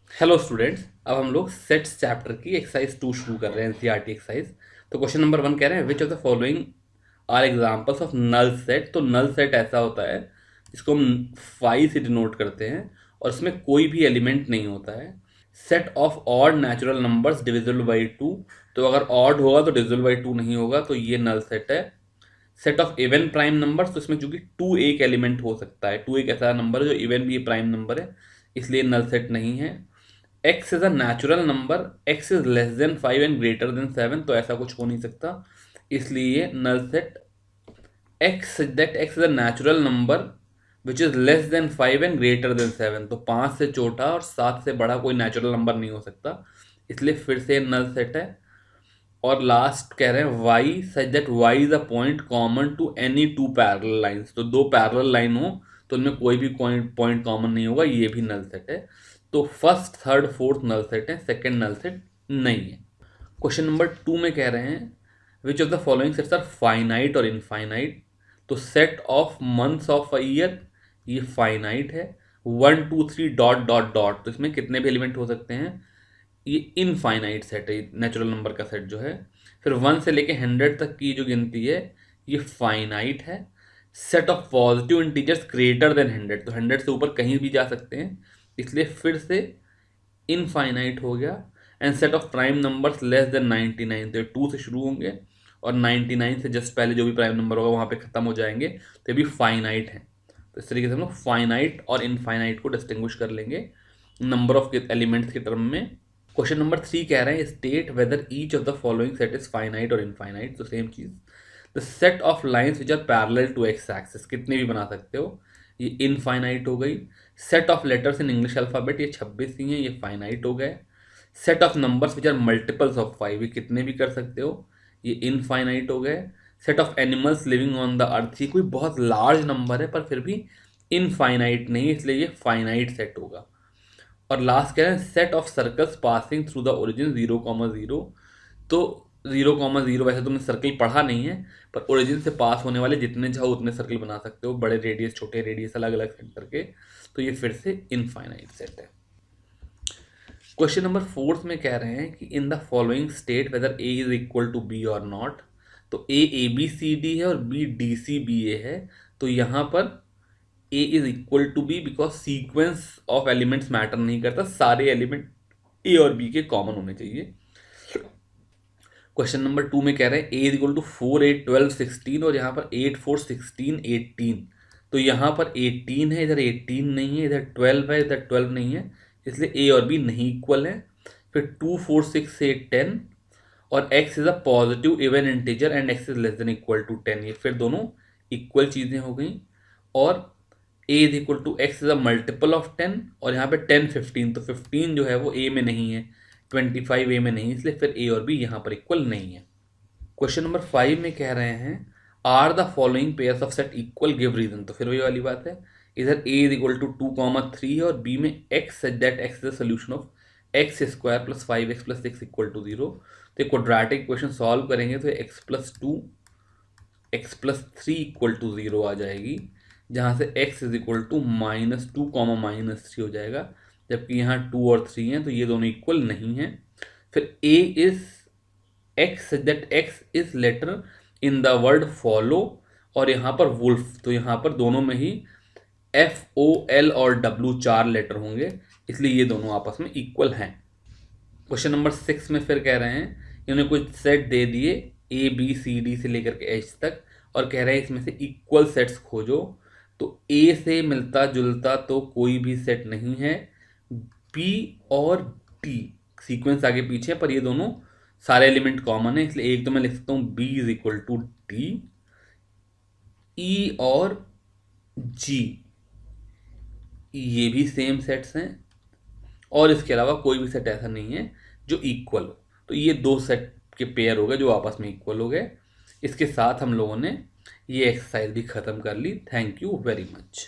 Hello students, अब हम लोग सेट्स चैप्टर की एक्सरसाइज 2 शुरू कर रहे हैं, एनसीईआरटी एक्सरसाइज। तो क्वेश्चन नंबर 1 कह रहे हैं which of the following are examples of null set. तो नल सेट ऐसा होता है जिसको हम फाई से डिनोट करते हैं और इसमें कोई भी एलिमेंट नहीं होता है। Set of odd natural numbers divisible by 2। तो अगर ऑड होगा तो डिविजिबल बाई 2 नहीं होगा, तो ये नल सेट है। Set of even prime numbers, तो इसमें चूंकि 2 एक एलिमेंट हो सकता है, 2 एक ऐसा नंबर है जो इवन भी प्राइम नंबर है, इसलिए नल सेट नहीं है। x is a natural number, x is less than 5 and greater than 7, तो ऐसा कुछ हो नहीं सकता, इसलिए null set x is a natural number which is less than 5 and greater than 7। तो 5 से छोटा और 7 से बड़ा कोई नेचुरल नंबर नहीं हो सकता, इसलिए फिर से नल सेट है। और लास्ट कह रहे हैं y such that y is a point common to any two parallel lines. तो दो पैरेलल लाइन हो तो उनमें कोई भी पॉइंट कॉमन नहीं होगा, ये भी नल सेट है। तो first third fourth null set है, सेकंड नल सेट नहीं है। क्वेश्चन नंबर 2 में कह रहे हैं which of the following sets are finite और इनफाइनाइट। तो set of months of a year, ये फाइनाइट है। 1 2 3 डॉट डॉट डॉट, तो इसमें कितने भी एलिमेंट हो सकते हैं, ये इनफाइनाइट सेट है, नेचुरल नंबर का सेट जो है। फिर 1 से लेके 100 तक की जो गिनती है ये फाइनाइट है। Set of positive integers greater than 100, तो 100 से ऊपर कहीं भी जा सकते हैं, इसलिए फिर से इनफाइनाइट हो गया। And set of prime numbers less than 99, तो ये 2 से शुरू होंगे और 99 से जस्ट पहले जो भी प्राइम नंबर होगा वहाँ पे ख़त्म हो जाएंगे, तो ये भी फाइनाइट है। तो इस तरीके से हम लोग फाइनाइट और इनफाइनाइट को डिस्टिंग्विश कर लेंगे नंबर ऑफ एलिमेंट्स के टर्म में। क्वेश्चन नंबर 3 कह रहे हैं state whether each of the following set is finite और इनफाइनाइट। तो सेम चीज, the set of lines which are parallel to X axis, कितने भी बना सकते हो, ये इनफाइनाइट हो गई। Set of letters in English alphabet, ये 26 ही हैं, ये फाइनाइट हो गए। Set of numbers which are multiples of 5, ये कितने भी कर सकते हो, ये इनफाइनाइट हो गए। Set of animals living on the earth, ये कोई बहुत लार्ज नंबर है पर फिर भी इनफाइनाइट नहीं, इसलिए ये फाइनाइट सेट होगा। और लास्ट कह रहे हैं set of circles passing through the origin 0,0। तो 0,0 वैसे तुमने सर्कल पढ़ा नहीं है, पर ओरिजिन से पास होने वाले जितने चाहो उतने सर्कल बना सकते हो, बड़े रेडियस छोटे रेडियस अलग अलग सेंटर के। तो ये फिर से इनफाइनाइट सेट है। क्वेश्चन नंबर 4 में कह रहे हैं कि in the following state whether A is equal to B और नॉट। तो ए बी सी डी है और B D C B A है। तो यहाँ पर A is equal to B because sequence of elements matter नहीं करता, सारे एलिमेंट ए और बी के कॉमन होने चाहिए। क्वेश्चन नंबर 2 में कह रहे हैं ए इज इक्वल टू 4 8 12 16 और यहाँ पर 8 4 16 18। तो यहाँ पर 18 है, इधर 18 नहीं है, इधर 12 है, इधर 12 नहीं है, इसलिए ए और बी नहीं इक्वल है। फिर 2 4 6 8 10 और x is a positive even integer and x is less than equal to 10, ये फिर दोनों इक्वल चीजें हो गई। और a is equal to X is a multiple of 10 और यहाँ पे 10 15, तो 15 जो है वो a में नहीं है, 25 a में नहीं, इसलिए फिर a और b यहाँ पर इक्वल नहीं है। क्वेश्चन नंबर 5 में कह रहे हैं are the following pairs of set equal, give reason. तो फिर वही वाली बात है, इधर a इज इक्वल टू 2,3 है और b में x such that x is the solution of X square plus 5x plus 6 equal to 0। तो क्वाड्रेटिक इक्वेशन सॉल्व करेंगे तो x plus 2 x plus 3 equal to 0 आ जाएगी, जहाँ से x इज इक्वल टू -2 -3 हो जाएगा, जबकि यहाँ 2 और 3 हैं तो ये दोनों इक्वल नहीं हैं। फिर a is x that x is letter in the word follow और यहाँ पर वुल्फ, तो यहाँ पर दोनों में ही F O L और W 4 लेटर होंगे, इसलिए ये दोनों आपस में इक्वल हैं। क्वेश्चन नंबर 6 में फिर कह रहे हैं इन्होंने कुछ सेट दे दिए ए बी सी डी से लेकर के एच तक और कह रहे हैं इसमें से इक्वल सेट्स खोजो। तो ए से मिलता जुलता तो कोई भी सेट नहीं है, बी और डी सीक्वेंस आगे पीछे पर ये दोनों सारे एलिमेंट कॉमन है, इसलिए एक तो मैं लिख सकता हूँ B is equal to D. E और जी ये भी सेम सेट्स हैं और इसके अलावा कोई भी सेट ऐसा नहीं है जो इक्वल हो, तो ये दो सेट के पेयर हो गए जो आपस में इक्वल हो गए। इसके साथ हम लोगों ने ये एक्सरसाइज भी ख़त्म कर ली। Thank you very much.